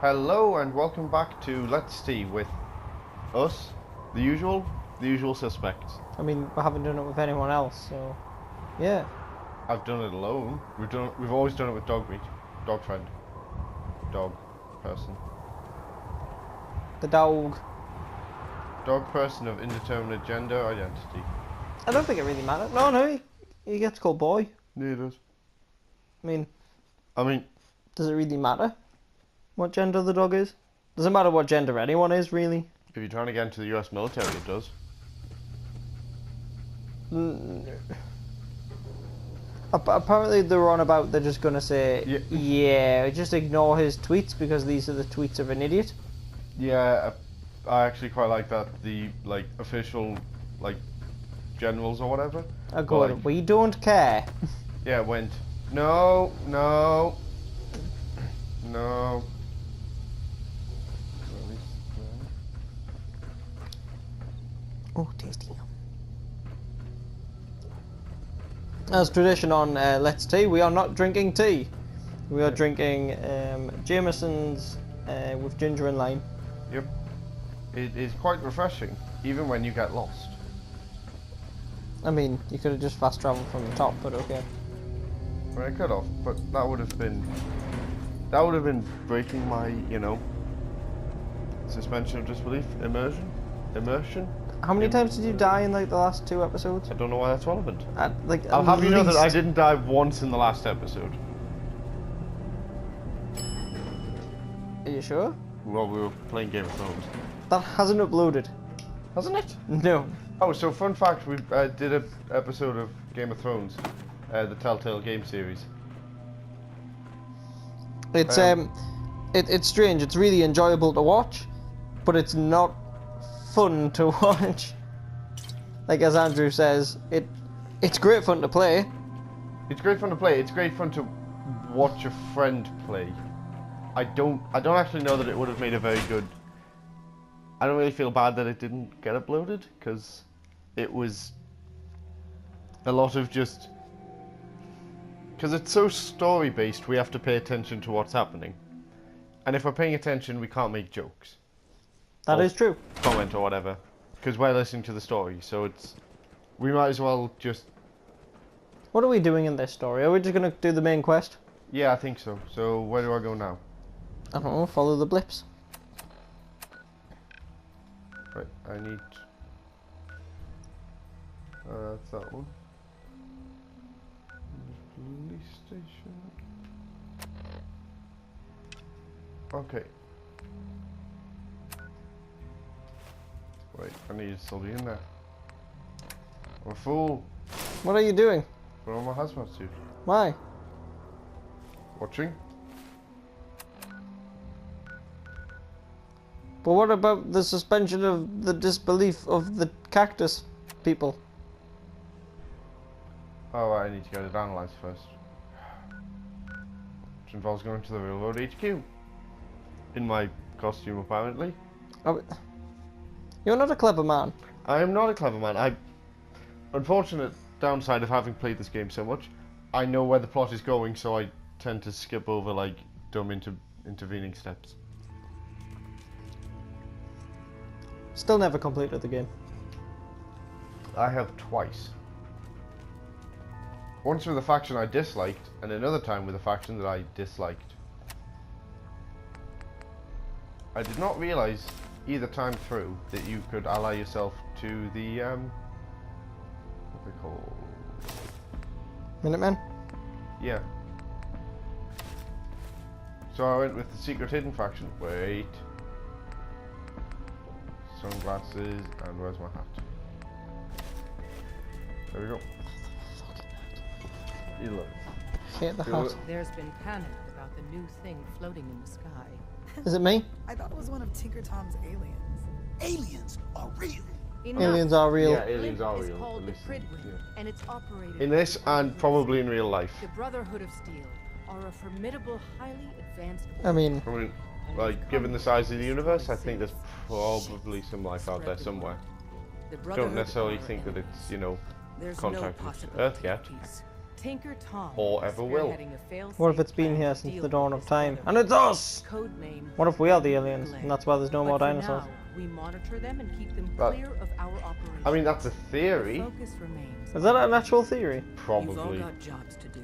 Hello and welcome back to Let's See with us, the usual suspects. I mean, we haven't done it with anyone else, so yeah. I've done it alone. We've always done it with dog friend, dog person, The dog. dog person of indeterminate gender identity. I don't think it really matters. No, he gets called boy. Yeah, it does. I mean, does it really matter what gender the dog is? Doesn't matter what gender anyone is, really. If you're trying to get into the US military, it does. Apparently they're on about they're just gonna say yeah, just ignore his tweets because these are the tweets of an idiot. Yeah, I actually quite like that. The official generals or whatever. Oh god, we don't care. Yeah, it went no. Oh, tasty. As tradition on Let's Tea, we are not drinking tea. We are drinking Jameson's with ginger and lime. Yep. It is quite refreshing, even when you get lost. I mean, you could have just fast travelled from the top, but okay. Well, I could have, but that would have been breaking my, suspension of disbelief, immersion. How many times did you die in the last 2 episodes? I don't know why that's relevant. I'll have you know that I didn't die once in the last episode. Are you sure? Well, we were playing Game of Thrones. That hasn't uploaded. Hasn't it? No. Oh, so fun fact, we did an episode of Game of Thrones, the Telltale game series. It's it's strange. It's really enjoyable to watch, but it's not fun to watch. Like as Andrew says, it's great fun to play. It's great fun to play. It's great fun to watch a friend play. I don't actually know that it would have made a very good. I don't really feel bad that it didn't get uploaded because it was a lot of just because it's so story based. We have to pay attention to what's happening, and if we're paying attention, we can't make jokes. That is true. Comment or whatever, because we're listening to the story. So we might as well just. What are we doing in this story? Are we just gonna do the main quest? Yeah, I think so. So where do I go now? I don't know. Follow the blips. Right, I need. That's that one. Police station. Okay. Wait, I need to still be in there. I'm a fool. What are you doing? Put on my hazmat suit. Why? Watching. But what about the suspension of the disbelief of the cactus people? Oh, I need to get it analysed first. Which involves going to the railroad HQ. In my costume, apparently. Oh, you're not a clever man. I am not a clever man. Unfortunate downside of having played this game so much, I know where the plot is going, so I tend to skip over dumb intervening steps. Still never completed the game. I have twice. Once with a faction I disliked, and another time with a faction that I disliked. I did not realise either time through that you could ally yourself to the what are they called? Minutemen? Yeah. So I went with the secret hidden faction. Wait. Sunglasses, and where's my hat? There we go. You look. Hit the hat. There's been panic about the new thing floating in the sky. Is it me? I thought it was one of Tinker Tom's aliens. Aliens are real. Aliens are real. Yeah, aliens are real. It's called the Pridwin, and it's operated in this and probably in real life. The Brotherhood of Steel are a formidable, highly advanced. I mean, given the size of the universe, I think there's probably some life out there somewhere. Don't necessarily think that it's, There's contact no with Earth yet. Tinker Tom. Or ever will. spearheading a fail-safe What if it's been plan here to since deal the dawn with of this time? weather. And it's us! Codename What if we are the aliens, Delay. and that's why there's no But more for dinosaurs? now, we monitor them and keep them But- clear of our operation. I mean, that's a The theory. focus remains. Is that an actual theory? You've all Probably. got jobs to do.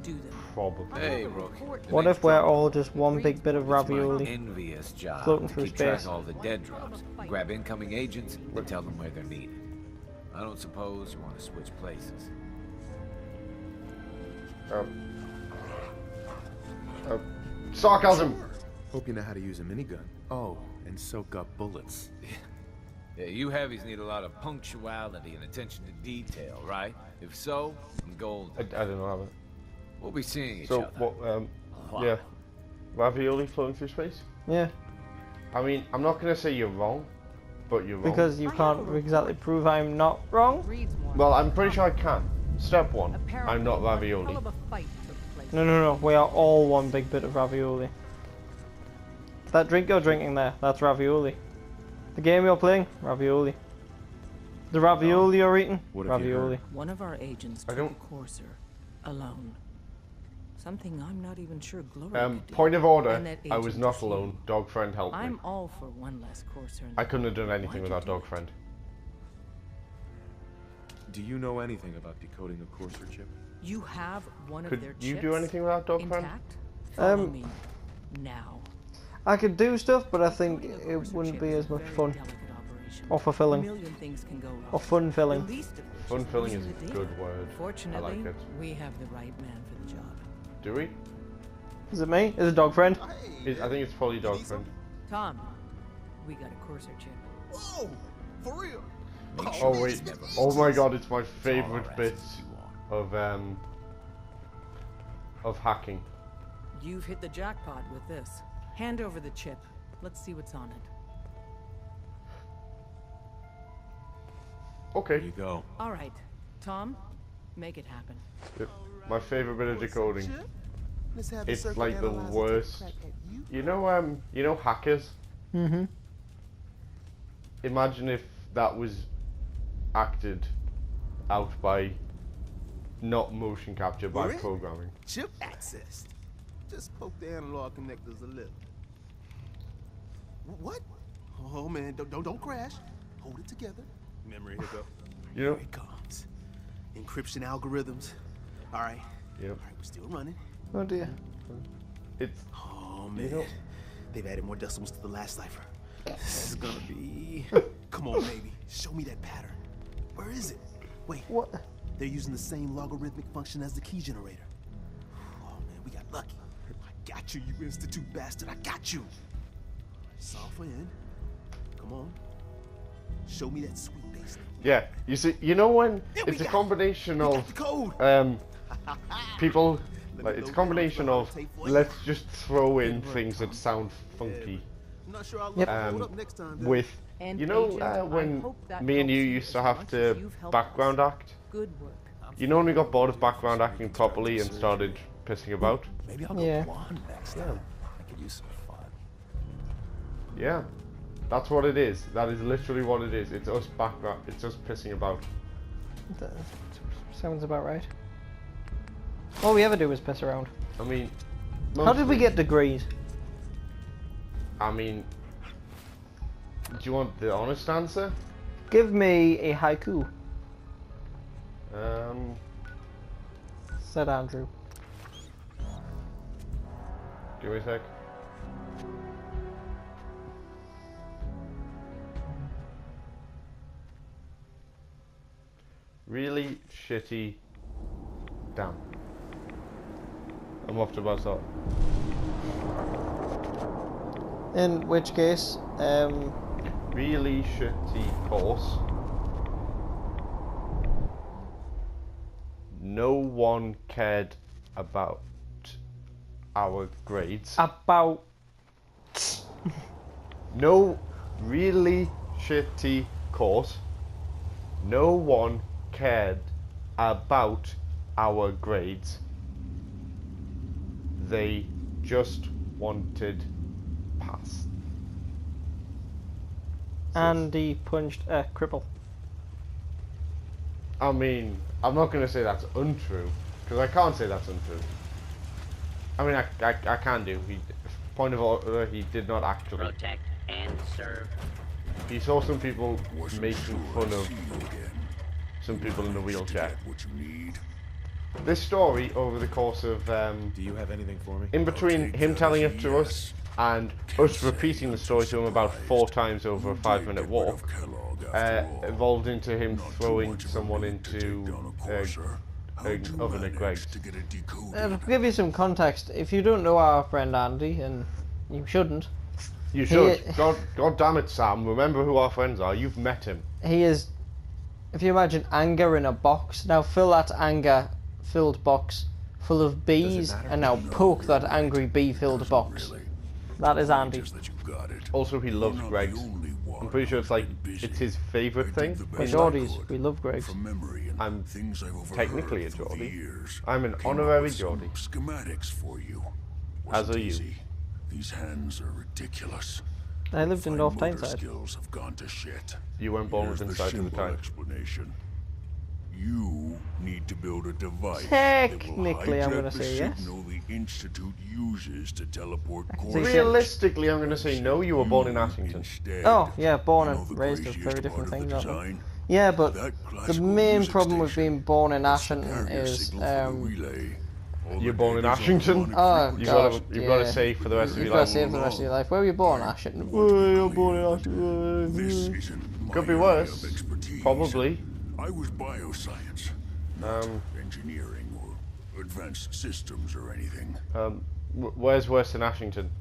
Do them. Probably. Hey, Rookie. What if we're all just one big bit of ravioli? Envious job Floating to through keep track space. of all the dead drops, grab incoming agents, and tell them where they're needed. I don't suppose you want to switch places. Sarcasm! Hope you know how to use a minigun. Oh, and soak up bullets. Yeah, you heavies need a lot of punctuality and attention to detail, right? If so, I'm golden. I don't know. Have it. We'll be seeing each So, other. what, yeah. Ravioli floating through space? Yeah, I mean, I'm not going to say you're wrong, but you're wrong. because you can't exactly prove I'm not wrong. Reads more. Well, I'm pretty sure I can. Step one, Apparently, I'm not one ravioli. hell of a fight took place. No, we are all one big bit of ravioli. That drink you're drinking there, that's ravioli. The game you're playing, ravioli. The ravioli you're eating, What have you heard? ravioli. One of our agents I took don't- a courser alone. Something I'm not even sure Glory could do. Point of order, And that I was agent not is you. alone. Dog friend helped me. I'm all for one less courser. in I the couldn't have done Why'd anything you without do dog it? friend. Do you know anything about decoding a courser chip? You have one of Could their you chips do anything without dog friend? intact? Follow Um, me now. I could do stuff, but I think Decoding a it courser wouldn't chip be is as a much very fun delicate operation. or A fulfilling million things can go wrong. or fun The filling. least of which Fun filling is losing a the good deal. word. Fortunately, I like it. we have the right man for the job. Do we? Is it me? Is it dog friend? I think it's probably dog friend. Tom, we got a courser chip. Whoa! For real? Oh wait. Oh my god, it's my All our favorite bit assets you want. of hacking. You've hit the jackpot with this. Hand over the chip. Let's see what's on it. Here Okay. you go. All right, Tom, make it happen. Yep. My favorite bit of decoding. Let's have the It's circle like the analyzer take a worst. crack at you. You know hackers? Mm-hmm. Imagine if that was acted out by not motion capture, by We're in. programming. Chip accessed. Just poke the analog connectors a little. What? Oh man, don't crash. Hold it together. Memory hiccup. You know? Here it comes. Encryption algorithms. All right. Yep. All right, we're still running. Oh dear. It's Oh You man, know- they've added more decimals to the last cipher. This is gonna be. Come on, baby, show me that pattern. Where is it? Wait, What? they're using the same logarithmic function as the key generator. Oh man, we got lucky. I got you, you institute bastard. I got you. Software in. Come on. Show me that sweet bass. yeah. You see, you know when Yeah, we it's a got it. combination We got of the code. people. Let Like me it's a know combination when I'm of tape for you. let's just throw in things that sound funky. I'm not sure I'll Yep. hold up next time. though. With And you know agent, I when hope that me and you helps used as to have much to as you've helped background us. act. Good work. You know when we got bored of background acting properly and started pissing about? Maybe I'll go Yeah. blonde next time. I could use some fun. Yeah. That's what it is. That is literally what it is. It's us background. It's us pissing about. That sounds about right. All we ever do is piss around. I mean. How did we mostly- get degrees? I mean. Do you want the honest answer? Give me a haiku, said Andrew. Give me a sec. Really shitty. Damn. I'm off to bus up. In which case, Really shitty course. No one cared about our grades. about No really shitty course. No one cared about our grades. They just wanted pass. Andy punched a cripple. I mean, I'm not going to say that's untrue, Because I can't say that's untrue. I mean, I can do. Point of order, he did not actually. Protect and serve. He saw some people making fun of some people in the wheelchair. This story, over the course of, Do you have anything for me? in between him telling it to us and us repeating the story to him about 4 times over a 5-minute walk, evolved into him throwing someone into an oven at Greg's. To give you some context, if you don't know our friend Andy, and you shouldn't, You should. God damn it, Sam. Remember who our friends are. You've met him. he is, if you imagine anger in a box, now fill that anger-filled box full of bees, and now poke that angry bee-filled box. That is Andy. Also, he loves Greg's. I'm pretty sure it's his favourite thing. We're Geordies. We love Greg's. I'm technically a Geordie. I'm an honorary Geordie. Schematics for you. As are you. These hands are ridiculous. I lived in North Fine motor Tyneside. skills have gone to shit. You weren't born Here's with the inside of the simple time. explanation. You need to build a device Technically, I'm gonna the say yes. signal the Institute uses to teleport say core yes. Realistically, I'm going to say no. You were born in Ashington. instead. Oh, yeah, born You know and the raised are craziest very part different of the things, aren't they? design? Yeah, but That the classical main music problem with station. being born in It's the Ashington carrier is, signal for the relay. All You're the born in data's on Ashington? one oh frequency. gosh, You've got to yeah. say for the rest of You've your got to life. save the rest of your life. Where were you born, Ashington? Want to be You're born in clear. Ashington. This isn't Could my be area worse. of expertise. Probably. I was bioscience, not engineering or advanced systems or anything. Where's worse than Ashington?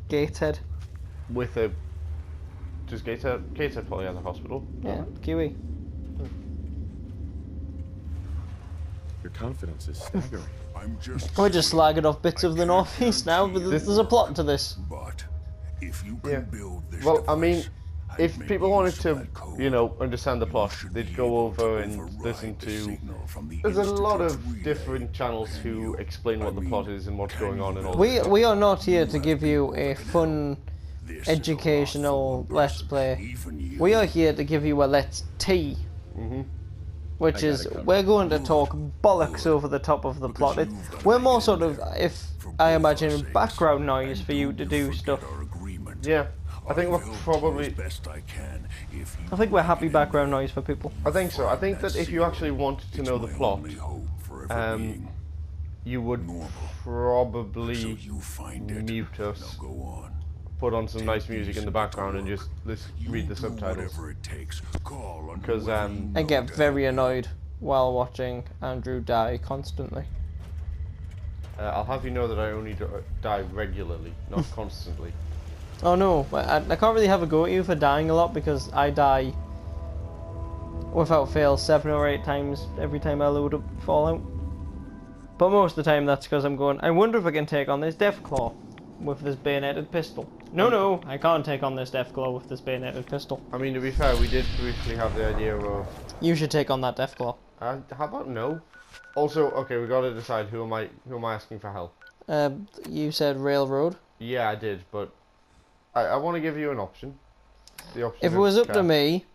Gateshead. With a... Does Gateshead probably has a hospital? Yeah, QE. Your confidence is staggering. I'm just We're just slagging off bits of the Northeast now, but there's a plot to this. But if you can Yeah. build this Well, I mean, device, I'd if make people wanted use of to, that code. you know, understand the plot, Should they'd be go able to over and override listen the to... signal from the There's a lot of Institute's relay. different channels Can who you- explain what the plot is and what's can going you on and all build that. We are not here to give you a fun, this is a lot educational for one let's person, play. even you. We are here to give you a let's tea. Which is, we're going to talk bollocks over the top of the plot. We're more sort of, if I imagine, background noise for you to do stuff. Our agreement. Yeah, I think we're will do probably... as best I can if you I think we're happy background noise for people. I think so. I think that if you actually wanted to know the my plot, only hope for ever being you would normal. So probably you find it. mute us, Now go on. put on some nice music in the background and just read the Do subtitles. whatever it takes. Call on 'Cause, whoever you I know get to very help. annoyed while watching Andrew die constantly. I'll have you know that I only die regularly, not constantly. Oh no, I can't really have a go at you for dying a lot because I die without fail 7 or 8 times every time I load up Fallout. But most of the time that's because I'm going, I wonder if I can take on this Deathclaw with this bayoneted pistol. No, I can't take on this Deathclaw with this bayoneted pistol. I mean, to be fair, we did briefly have the idea of... You should take on that Deathclaw. how about no? Also, okay, we got to decide who am I asking for help. You said Railroad. Yeah, I did, but I want to give you an option. The option If it of was up to Cat. me,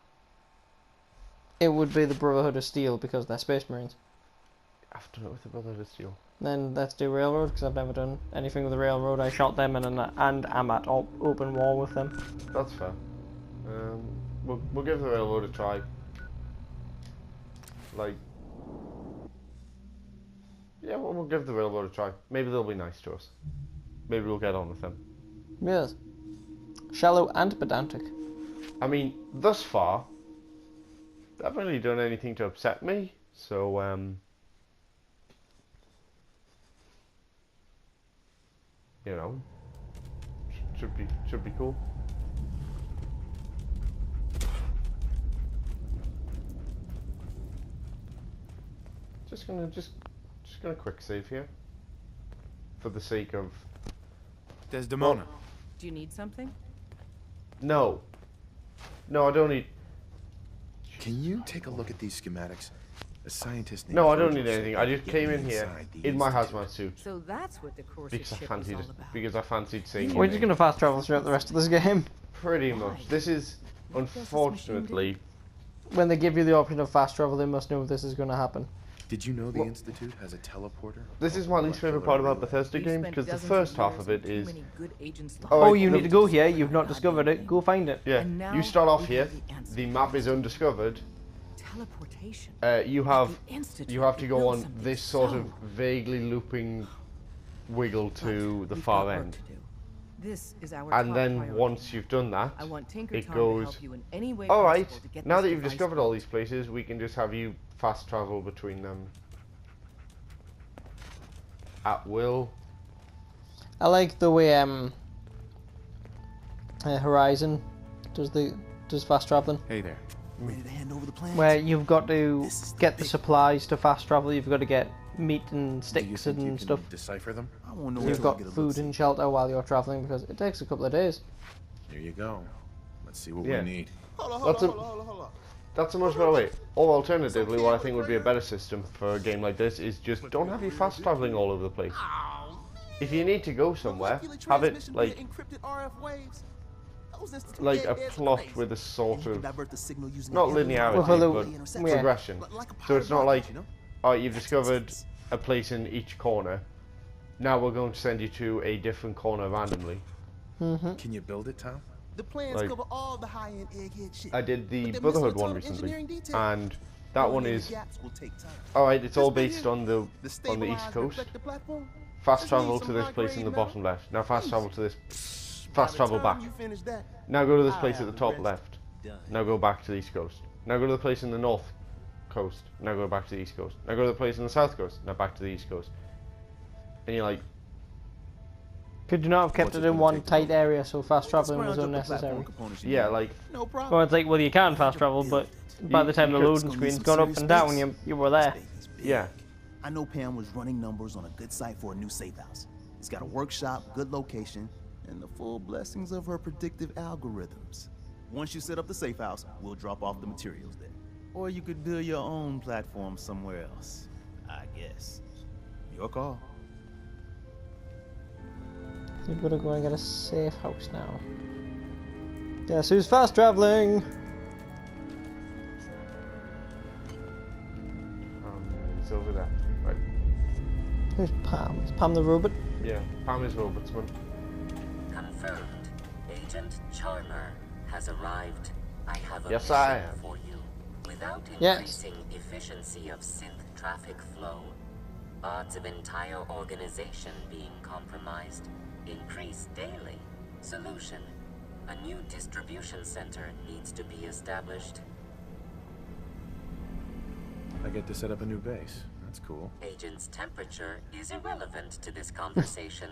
it would be the Brotherhood of Steel because they're Space Marines. I have to know with the Brotherhood of Steel. Then let's do Railroad because I've never done anything with the Railroad. I shot them and I'm at open war with them. That's fair. We'll give the Railroad a try. Like, yeah, we'll give the Railroad a try. Maybe they'll be nice to us. Maybe we'll get on with them. Yes. Shallow and pedantic. I mean, thus far, they haven't really done anything to upset me, so, you know, should be cool. Just gonna quick save here, for the sake of... Desdemona. Do you need something? No, I don't need... Can you take a look at these schematics? A scientist named No, I don't Virgil need anything. said I they just could came get in here inside the in my Institute. hazmat suit So that's what the course because I ship was fancied all it. about. Because I fancied seeing We're you. just gonna fast travel throughout the rest of this game. Pretty much. This is, unfortunately, When they give you the option of fast travel, they must know this is gonna happen. Did you know the Institute has a teleporter? This is my least favorite part about Bethesda games, because the first half of it is... Oh, you need to go here. You've not discovered it. Go find it. Yeah, you start off here, the map is undiscovered. Teleportation. You have to go on this sort of vaguely looping wiggle to the far end. This is our And top then priority. once you've done that, I want Tinker it Tom to goes, help you in any way alright, possible to get now this that you've device discovered built. all these places, we can just have you fast travel between them at will. I like the way Horizon does fast traveling, Hey there. Ready to hand over the plans? where you've got to This is the get the big- supplies to fast travel. You've got to get meat and Do you sticks think you and can stuff. decipher them? I won't know You've until I got get a food look-see. and shelter while you're traveling because it takes a couple of days. Here you go. Let's see what Yeah. we need. That's a much better way. Or alternatively, what I think would be a better system for a game like this is just don't have you fast traveling all over the place. If you need to go somewhere, have it like a plot with a sort of not linearity With a little- but yeah. progression. So it's not like, oh, you've discovered a place in each corner. Now we're going to send you to a different corner randomly. Can you build it, Tom? The plans Like- cover all the high-end egghead shit. I did the But they're Brotherhood missing a one ton of recently, engineering details. and that one Filling in is the gaps will take time. alright. It's all This bit based here, on the East stabilized Coast. reflector platform, Fast just travel needs to some this place in the high-grade metal. bottom left. Now fast travel to this. By Fast the travel time back. you finish that, Now go to this I'll place at have the the top rest left. done. Now go back to the East Coast. Now go to the place in the North Coast. Now go back to the East Coast. Now go to the place in the South Coast. Now back to the East Coast. And you're like, Could you not have kept What's it it in gonna one take to tight build? area so fast traveling was Scrounge up the platform unnecessary? components you yeah, need. like No problem. Well, it's like, well, you can fast travel, but by the time the could- loading screen's gone up and down, you were there. Space is big. yeah. I know Pam was running numbers on a good site for a new safe house. It's got a workshop, good location, and the full blessings of her predictive algorithms. Once you set up the safe house, we'll drop off the materials there. Or you could build your own platform somewhere else, I guess. Your call. You've got to go and get a safe house now. Guess who's fast traveling? It's over there. Right. Who's Pam? Is Pam the robot? Yeah. Pam is Robertsman. Confirmed. Agent Charmer has arrived. I have a Yes, mission I am. for you. Without Yes. increasing efficiency of synth traffic flow, odds of entire organization being compromised increase daily. Solution. A new distribution center needs to be established. I get to set up a new base. That's cool. Agent's temperature is irrelevant to this conversation.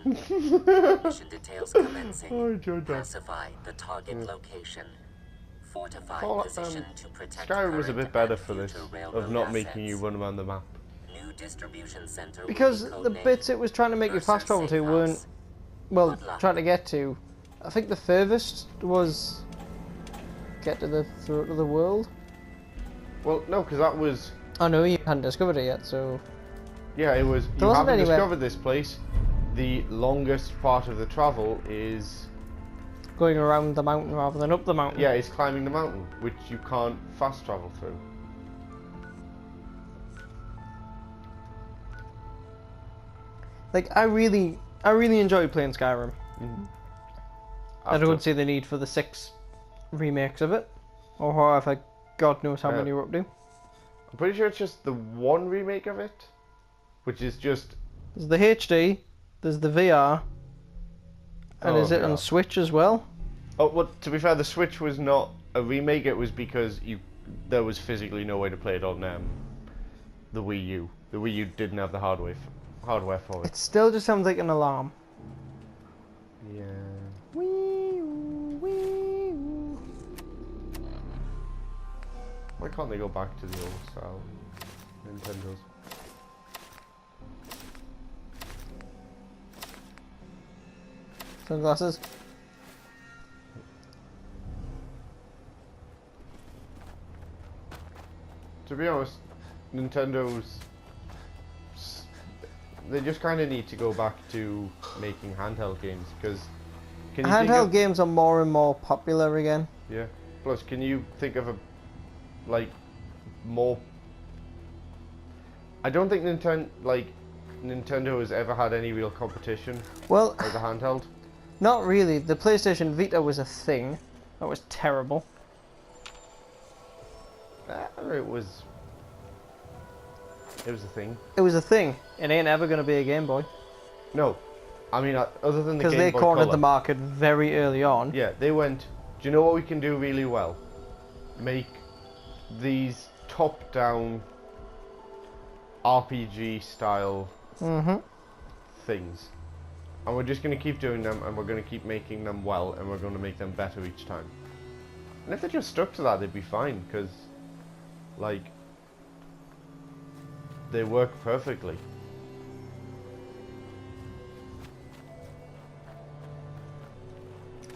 Mission details commencing. I enjoyed that. Classify the target location. Fortify Fallout, position to protect Skyrim was a current bit better and for this, future of railroad not making you assets. run around the map. New distribution center will Because be the codenamed bits it was trying to make you fast travel to weren't, well, Good luck. trying to get to. I think the furthest was get to the throat of the world. Well, no, because that was... Oh no, you hadn't discovered it yet, so Yeah, it was... You wasn't haven't anywhere- discovered this place. The longest part of the travel is... going around the mountain rather than up the mountain. Yeah, it's climbing the mountain, which you can't fast travel through. Like I really enjoy playing Skyrim. I After- don't see the need for the 6 remakes of it, or however God knows how Yeah. many we're up to. I'm pretty sure it's just the one remake of it, which is just... There's the HD, there's the VR, and Oh, is it on VR. Switch as well? Oh, well, to be fair, the Switch was not a remake, it was because there was physically no way to play it on the Wii U. The Wii U didn't have the hardware for it. It still just sounds like an alarm. Yeah. Why can't they go back to the old style Nintendos? Sunglasses. To be honest, Nintendo's... They just kind of need to go back to making handheld games, because... Handheld games are more and more popular again. Yeah. Plus, can you think of a... like... more... I don't think Nintendo has ever had any real competition Well, as a handheld. not really. The PlayStation Vita was a thing. That was terrible. It was a thing. It was a thing. It ain't ever gonna be a Game Boy. No, I mean other than the Because Game they Boy cornered Color. the market very early on. Yeah, they went, do you know what we can do really well? Make these top-down RPG style things. And we're just going to keep doing them, and we're going to keep making them well, and we're going to make them better each time. And if they just stuck to that, they'd be fine, because, like, they work perfectly.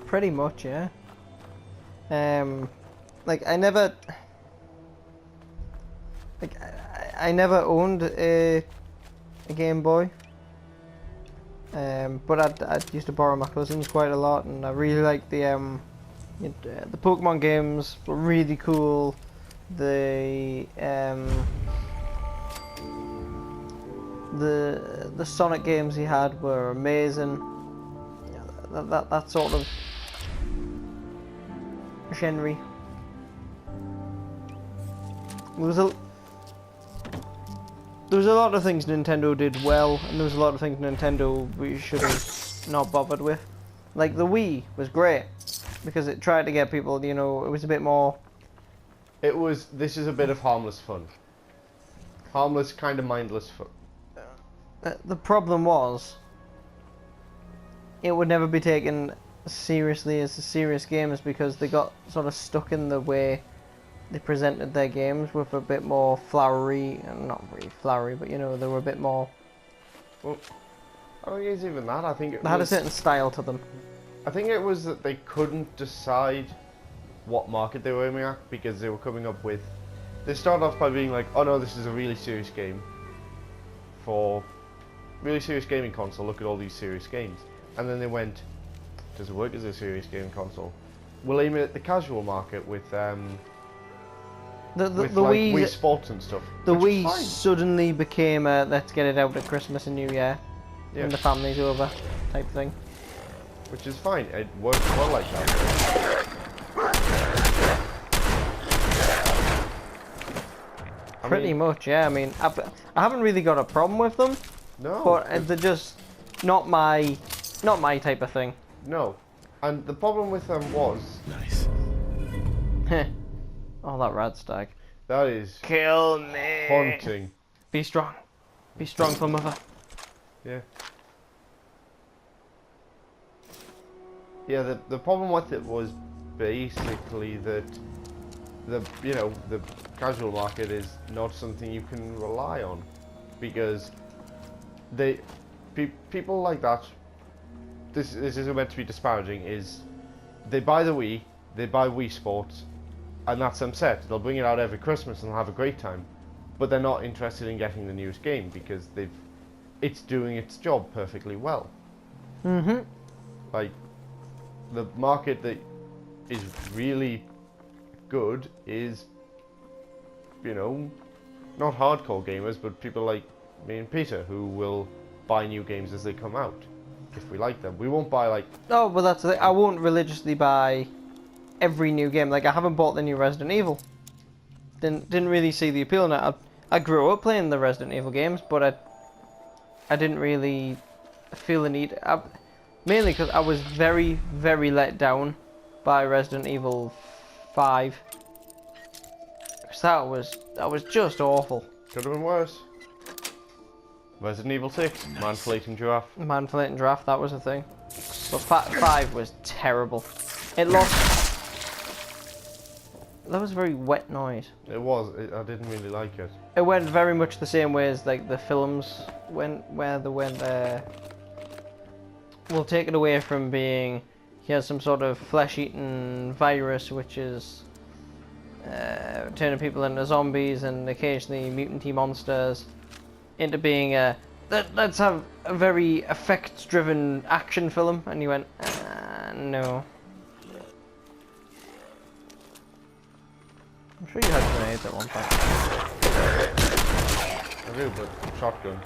Pretty much, yeah. Like I never owned a Game Boy. But I used to borrow my cousins quite a lot, and I really liked the Pokemon games were really cool. The Sonic games he had were amazing. That sort of genre. There was a lot of things Nintendo did well, and there was a lot of things Nintendo we should have not bothered with. Like the Wii was great because it tried to get people, you know, it was a bit more. This is a bit of harmless fun. Harmless, kind of mindless fun. The problem was, it would never be taken seriously as a serious games because they got sort of stuck in the way they presented their games with a bit more flowery, and not really flowery, but you know, they were a bit more. Well, I don't think it's even that. I think They had a certain style to them. I think it was that they couldn't decide what market they were aiming at because they were coming up with. They started off by being like, "Oh no, this is a really serious game for really serious gaming console. Look at all these serious games." And then they went, "Does it work as a serious gaming console? We'll aim it at the casual market with The like Wii, Wii Sports and stuff." the which is Wii fine. suddenly became a let's get it out at Christmas and New Year when the family's over type thing. Which is fine. It works well like that. Pretty much, yeah. I mean, I haven't really got a problem with them, No. but they're just not my type of thing. No. And the problem with them was Nice. Oh, that rad stag. that is Kill me. haunting. Be strong. Be strong for mother. Yeah. Yeah, the problem with it was basically that the casual market is not something you can rely on because people like that. This isn't meant to be disparaging. Is they buy the Wii, they buy Wii Sports, and that's them set. They'll bring it out every Christmas and have a great time, but they're not interested in getting the newest game because it's doing its job perfectly well. Like the market that is really good is, not hardcore gamers, but people like me and Peter who will buy new games as they come out if we like them. We won't buy like. Oh, but that's the thing. I won't religiously buy every new game. Like I haven't bought the new Resident Evil. Didn't really see the appeal in it. I grew up playing the Resident Evil games, but I didn't really feel the need. Mainly because I was very, very let down by Resident Evil 5. Because that was just awful. Could have been worse. Resident Evil 6, Man-Flating Giraffe. Man-Flating Giraffe, that was a thing. But 5 was terrible. It lost. That was a very wet noise. It was. I didn't really like it. It went very much the same way as like the films went, where they went. We'll take it away from being he has some sort of flesh-eating virus, which is turning people into zombies and occasionally mutant monsters, into being let's have a very effects-driven action film, and you went no. I'm sure you had grenades at one point. I do, but shotgun.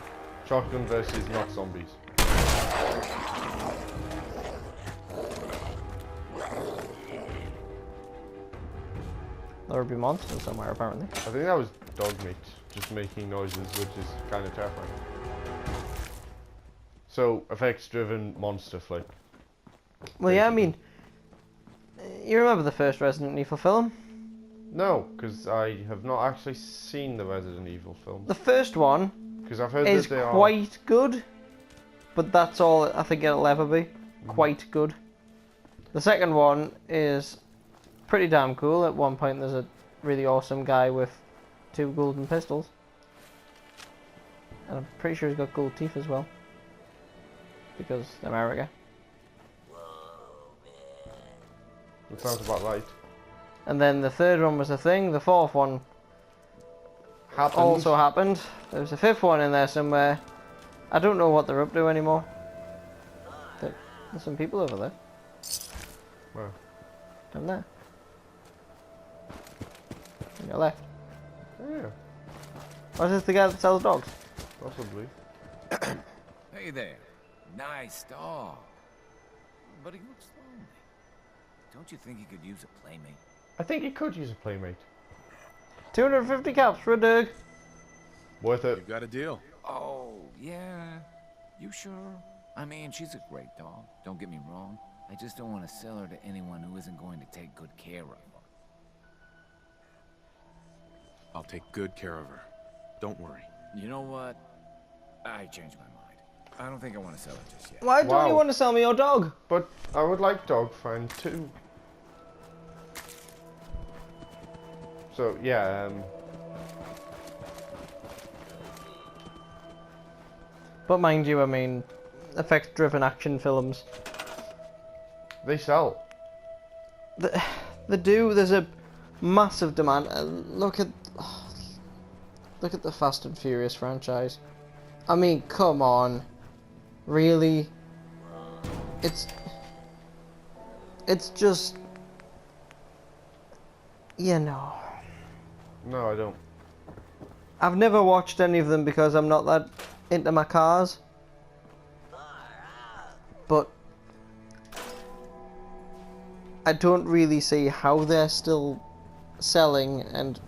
Shotgun versus not zombies. There would be monsters somewhere, apparently. I think that was dog meat, just making noises, which is kind of terrifying. So, effects-driven monster flick. Well, yeah, I mean, you remember the first Resident Evil film? No, because I have not actually seen the Resident Evil film. The first one Because I've heard is that they are... quite good, but that's all I think it'll ever be. Quite good. The second one is pretty damn cool. At one point there's a really awesome guy with 2 golden pistols. And I'm pretty sure he's got gold teeth as well. Because America. It sounds about right. And then the third one was a thing. The fourth one also happened. There was a fifth one in there somewhere. I don't know what they're up to anymore. There's some people over there. Where? Down there. On your left. Yeah, Or is this the guy that sells dogs? possibly. Hey there. Nice dog. But he looks lonely. Don't you think he could use a playmate? I think he could use a playmate. 250 caps for a dog. Worth it. You've got a deal. Oh, yeah. You sure? I mean, she's a great dog. Don't get me wrong. I just don't want to sell her to anyone who isn't going to take good care of her. I'll take good care of her. Don't worry. You know what? I changed my mind. I don't think I want to sell her just yet. Why don't you Wow. want to sell me your dog? But I would like dog friend too. So yeah, But mind you, I mean, effect-driven action films. they sell. They do. There's a massive demand. Look at the Fast and Furious franchise. I mean, come on, really? It's just, you know. No, I don't. I've never watched any of them because I'm not that into my cars. But I don't really see how they're still selling, and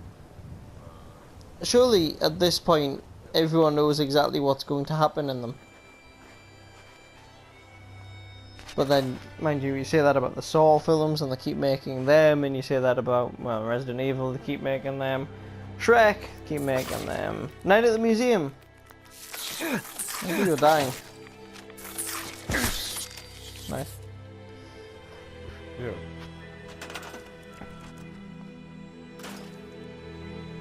surely at this point everyone knows exactly what's going to happen in them. But then, mind you, you say that about the Saw films and they keep making them, and you say that about, well, Resident Evil, they keep making them. Shrek, keep making them. Night at the Museum. I think you're dying. Nice. Yeah.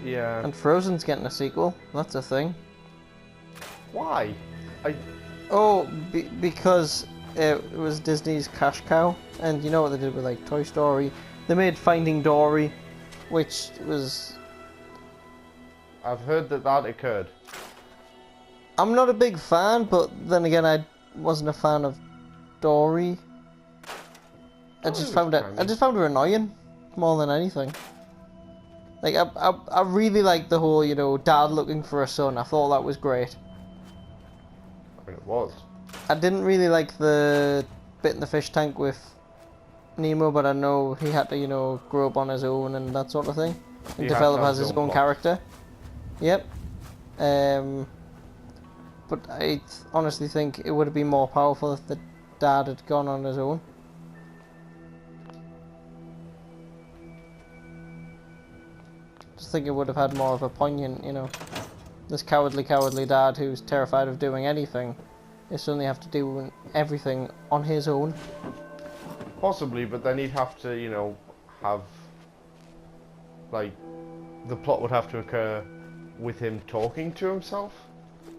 Yeah. And Frozen's getting a sequel. That's a thing. Why? Oh, because it was Disney's cash cow, and you know what they did with like Toy Story? They made Finding Dory, which was... I've heard that occurred. I'm not a big fan, but then again, I wasn't a fan of Dory. I just found her annoying more than anything. Like I really liked the whole, you know, dad looking for a son. I thought that was great. I mean, it was. I didn't really like the bit in the fish tank with Nemo, but I know he had to, you know, grow up on his own and that sort of thing, and develop as his own character. Yep. But I honestly think it would have been more powerful if the dad had gone on his own. Just think it would have had more of a poignant, you know, this cowardly dad who's terrified of doing anything is suddenly have to do everything on his own. Possibly, but then he'd have to, you know, have, like, the plot would have to occur with him talking to himself.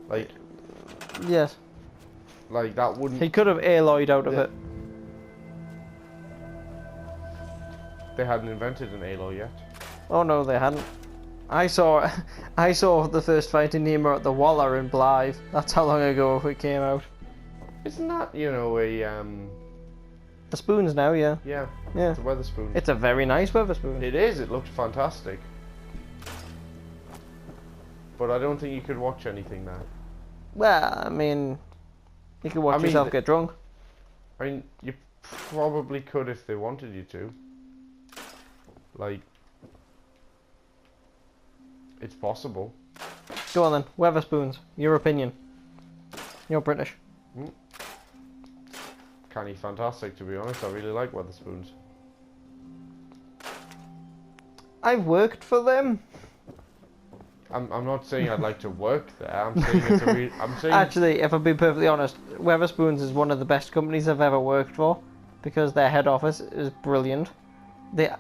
Like, Yes. like that wouldn't... He could have Aloyed out of Yeah. it. They hadn't invented an Aloy yet. Oh no, they hadn't. I saw the first Finding Nemo at the Waller in Blythe. That's how long ago it came out. Isn't that, you know, a, The spoons now, yeah. yeah, Yeah. it's a Weatherspoon. It's a very nice Weatherspoon. It is, it looked fantastic. but I don't think you could watch anything there. Well, I mean, you could watch I mean, yourself get drunk. I mean, you probably could if they wanted you to. Like, it's possible. Go on then, Weatherspoons, your opinion. You're British. Canny's fantastic, to be honest. I really like Weatherspoons. I've worked for them. I'm not saying I'd like to work there. I'm saying it's a I'm saying Actually, if I'm being perfectly honest, Weatherspoons is one of the best companies I've ever worked for because their head office is brilliant. The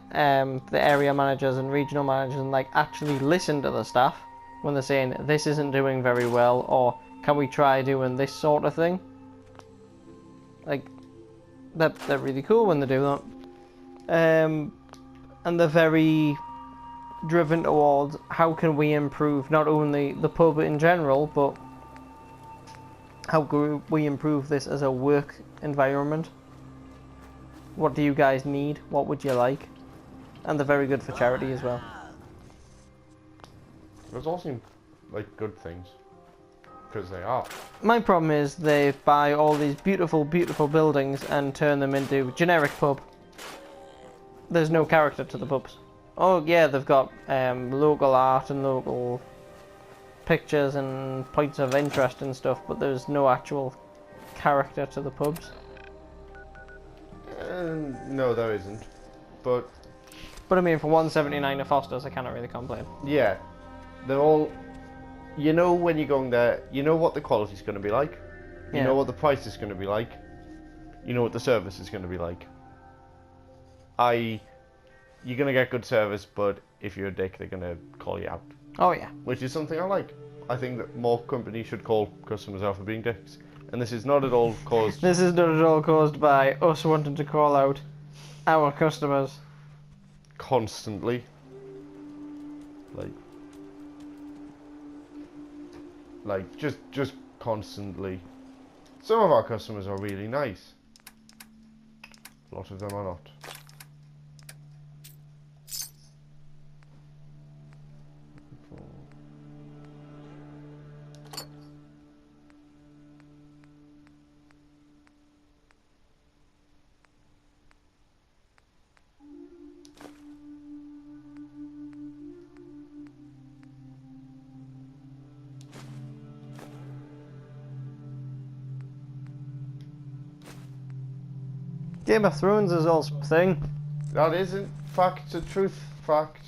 area managers and regional managers and like actually listen to the staff when they're saying this isn't doing very well or can we try doing this sort of thing. Like they're really cool when they do that. And they're very driven towards how can we improve not only the pub in general, but how can we improve this as a work environment. What do you guys need? What would you like? And they're very good for charity as well. those all seem like good things. Because they are. My problem is they buy all these beautiful, beautiful buildings and turn them into generic pub. There's no character to the pubs. Oh yeah, they've got local art and local pictures and points of interest and stuff, but there's no actual character to the pubs. No, there isn't. But I mean, for 179 at Foster's, I cannot really complain. yeah, they're all. You know when you're going there, you know what the quality's going to be like. You Yeah. know what the price is going to be like. You know what the service is going to be like. You're going to get good service, but if you're a dick, they're going to call you out. Oh yeah. Which is something I like. I think that more companies should call customers out for being dicks. And this is not at all caused... This is not at all caused by us wanting to call out our customers. constantly. Like just constantly. Some of our customers are really nice. A lot of them are not. Game of Thrones is also a thing. That isn't fact, a truth fact.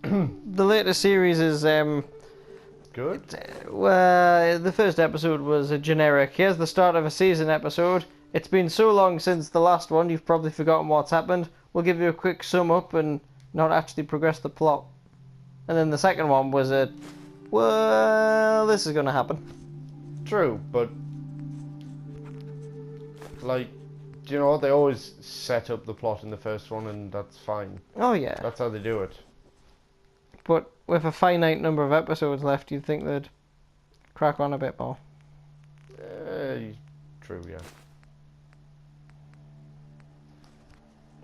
The latest series is Good. well, the first episode was a generic. Here's the start of a season episode. It's been so long since the last one, you've probably forgotten what's happened. We'll give you a quick sum up and not actually progress the plot. And then the second one was a, well, this is going to happen. True, but like, do you know what? They always set up the plot in the first one, and that's fine. Oh yeah. That's how they do it. But with a finite number of episodes left, you'd think they'd crack on a bit more. True, yeah.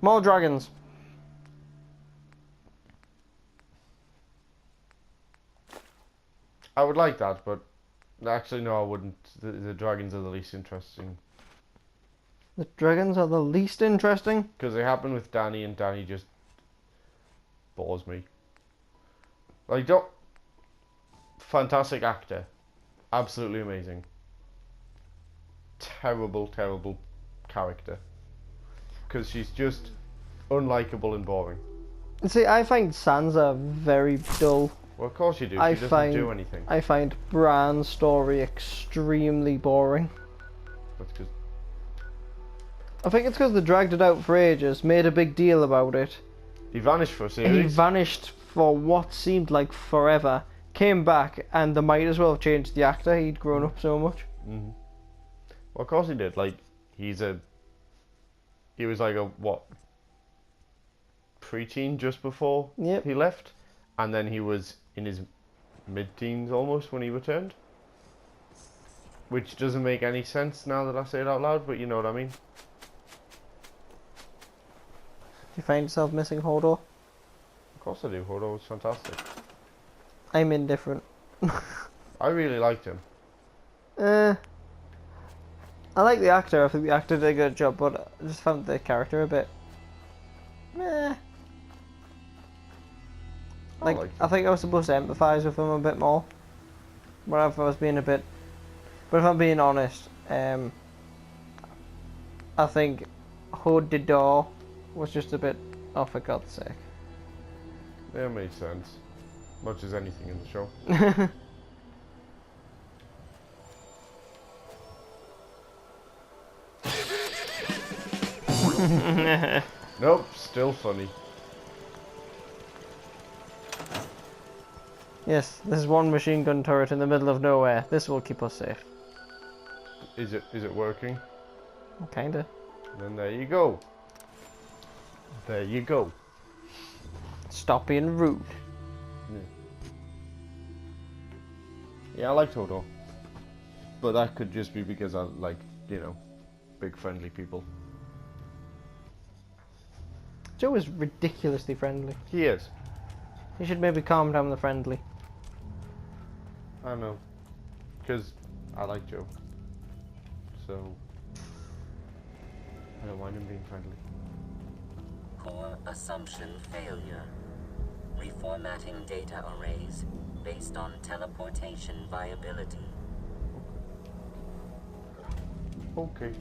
More dragons. I would like that, but actually no, I wouldn't. The dragons are the least interesting. The dragons are the least interesting. Because they happen with Danny, and Danny just bores me. Like, don't... Fantastic actor. Absolutely amazing. Terrible, terrible character. Because she's just unlikable and boring. See, I find Sansa very dull. Well, of course you do. She I doesn't do anything. I find Bran's story extremely boring. That's because... I think it's because they dragged it out for ages, made a big deal about it. He vanished for a He series. vanished for what seemed like forever, came back, and they might as well have changed the actor. He'd grown up so much. Mm-hmm. Well, of course he did. Like, he was like a, what? Preteen just before Yep. he left. And then he was in his mid-teens almost when he returned. Which doesn't make any sense now that I say it out loud, but you know what I mean. You find yourself missing Hodor? Of course I do. Hodor was fantastic. I'm indifferent. I really liked him. I like the actor. I think the actor did a good job, but I just found the character a bit. Meh. Like, I think I was supposed to empathise with him a bit more. But if I was being a bit. But if I'm being honest, I think Hood the Door was just a bit. Oh, for God's sake. Yeah, it made sense. Much as anything in the show. Nope, still funny. Yes, this is one machine gun turret in the middle of nowhere. This will keep us safe. Is it working? Kinda. Then there you go. There you go. Stop being rude. Yeah, I like Toto. But that could just be because I like, you know, big friendly people. Joe is ridiculously friendly. He is. You should maybe calm down the friendly. I know. Because I like Joe. So I don't mind him being friendly. Core assumption failure. Reformatting data arrays based on teleportation viability. Okay.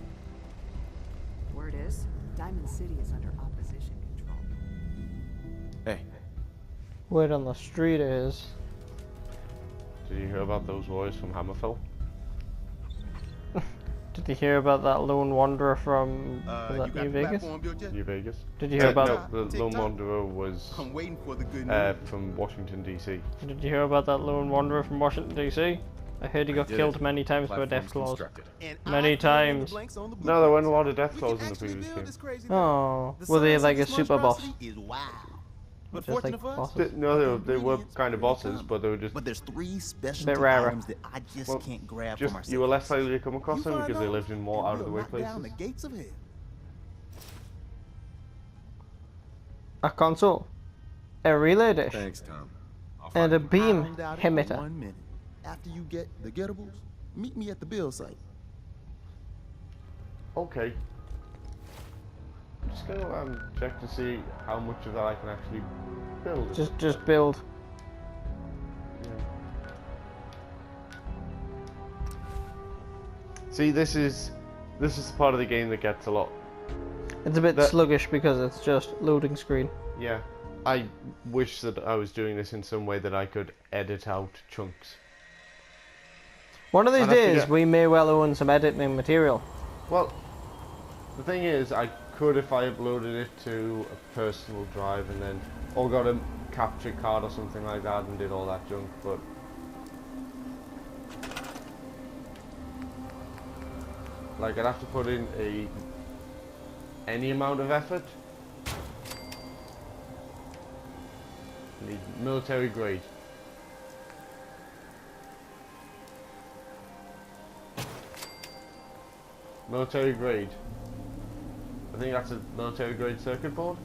Word is, Diamond City is under opposition control. Hey, Word on the street is. Did you hear about those boys from Hammerfell? Did you hear about that lone wanderer from was that New Vegas? New Vegas? Did you hear about No, the Lone Wanderer was I'm waiting for the good news. from Washington DC. Did you hear about that lone wanderer from Washington DC? I heard he got killed many times by death claws. And Many I times. blanks on the No, there weren't a blueprints. lot of death We claws can in the actually previous build game. this crazy thing. Oh, The were they science like of a this super boss? monstrosity is wild. But Just like fortunate for us, bosses? No, they were kind of bosses, but they were just but there's three special Bit rarer. items that I just Well, can't grab for just myself. you were less likely to come across You them find because they those, lived in more and out of the way we'll knock down places. the gates of hell. A console, a relay dish, thanks, Tom. and a beam Find out in emitter. 1 minute. After you get the gettables, meet me at the build site. Okay. I'm just gonna check to see how much of that I can actually build. Just build. Yeah. See, this is the part of the game that gets a lot. It's a bit That- sluggish because it's just loading screen. Yeah, I wish that I was doing this in some way that I could edit out chunks. One of these I'd have to days, get- we may well own some editing material. Well, the thing is, I could if I uploaded it to a personal drive and then, or got a capture card or something like that and did all that junk, but like I'd have to put in any amount of effort. Need military grade. Military grade. I think that's a military grade circuit board.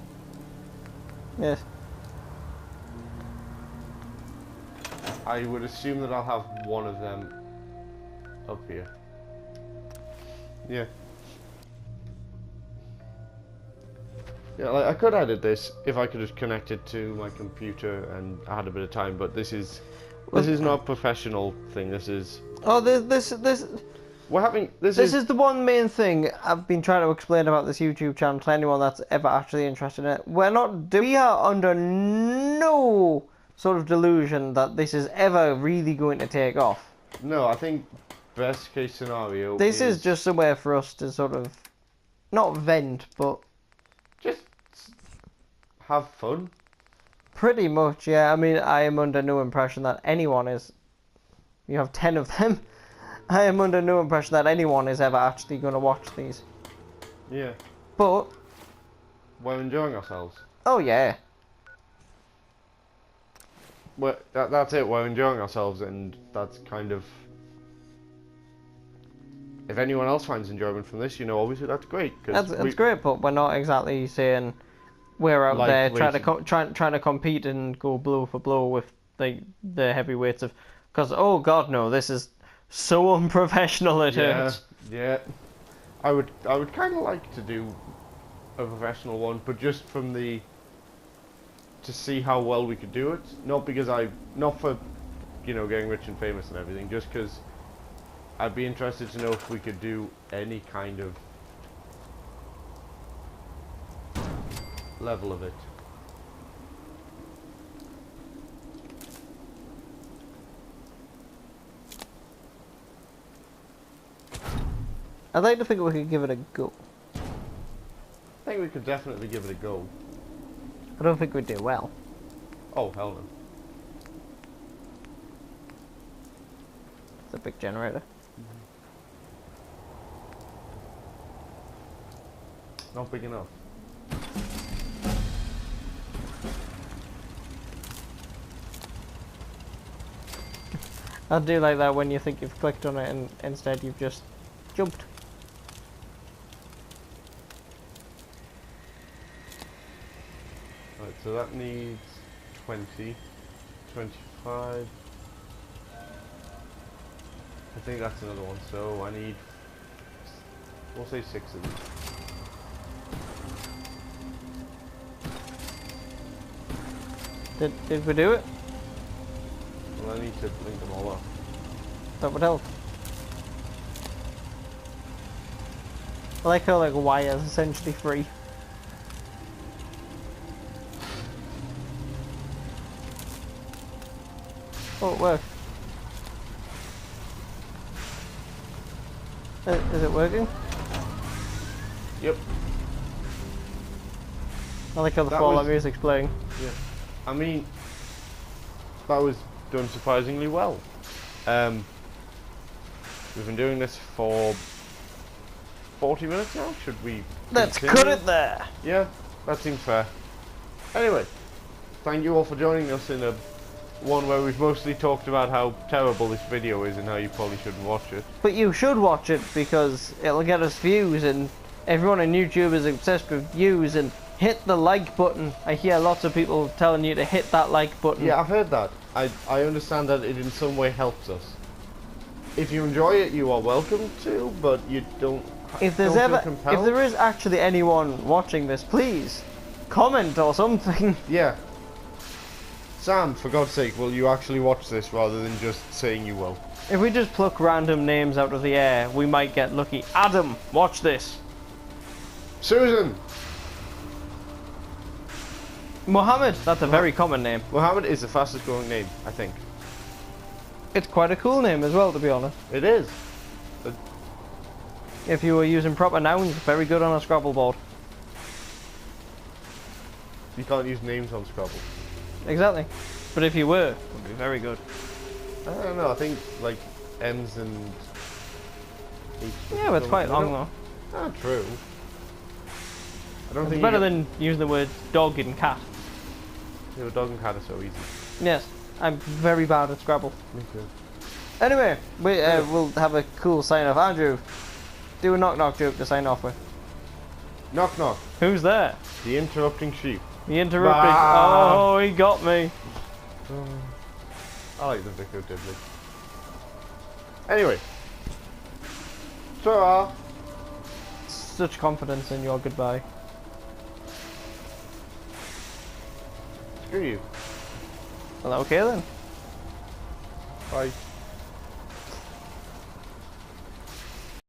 Yes. I would assume that I'll have one of them up here. Yeah. Yeah, like I could edit this if I could just connect it to my computer and I had a bit of time, but this is not a professional thing. This is Oh, this we're having This is the one main thing I've been trying to explain about this YouTube channel to anyone that's ever actually interested in it. We are under no sort of delusion that this is ever really going to take off. No, I think best case scenario. This is just somewhere for us to sort of not vent, but just have fun. pretty much, yeah. I mean, I am under no impression that anyone is. You have 10 of them. I am under no impression that anyone is ever actually going to watch these. Yeah, But we're enjoying ourselves. oh yeah. That's it. We're enjoying ourselves, and that's kind of. If anyone else finds enjoyment from this, obviously that's great. That's great, but we're not exactly saying we're out Like there trying racing. to trying to compete and go blow for blow with the heavyweights of, because oh god no, this is so unprofessional it hurts. Yeah. I would kind of like to do a professional one, but just from to see how well we could do it. Not for, you know, getting rich and famous and everything, just because I'd be interested to know if we could do any kind of level of it. I'd like to think we could give it a go. I think we could definitely give it a go. I don't think we'd do well. Oh, hell no. It's a big generator. Not big enough. I do like that when you think you've clicked on it and instead you've just jumped. Right, so that needs 20, 25. I think that's another one, so I need, we'll say 6 of these. Did we do it? Well, I need to link them all up. That would help. I like how like wire is essentially free. Oh, it worked. Is it working? Yep. I like how the Fallout music's playing. Yeah. I mean, that was done surprisingly well. We've been doing this for 40 minutes now. Should we Let's continue? cut it there. Yeah, that seems fair. Anyway, thank you all for joining us in a one where we've mostly talked about how terrible this video is and how you probably shouldn't watch it. But you should watch it because it'll get us views, and everyone on YouTube is obsessed with views. And hit the like button. I hear lots of people telling you to hit that like button. Yeah, I've heard that. I understand that it in some way helps us. If you enjoy it, you are welcome to, but you don't. If there is actually anyone watching this, please comment or something. Yeah. Sam, for God's sake, will you actually watch this rather than just saying you will? If we just pluck random names out of the air, we might get lucky. Adam, watch this. Susan! Mohammed, that's a very common name. Mohammed is the fastest growing name, I think. It's quite a cool name as well, to be honest. It is. If you were using proper nouns, very good on a Scrabble board. You can't use names on Scrabble. Exactly. But if you were, it would be very good. I don't know, I think like M's and H's. Yeah, but it's quite long though. Ah, true. I don't It's think better than using the word dog and cat. Yeah, dog and cat are so easy. Yes, I'm very bad at Scrabble. Me too. Anyway, we'll have a cool sign off. Andrew, do a knock knock joke to sign off with. Knock knock. Who's there? The interrupting sheep. The interrupting. Bah. Oh, he got me. I like the Vicar Diddley. Anyway. Ta-ra. Such confidence in your goodbye. Screw you. Well, okay then. Bye.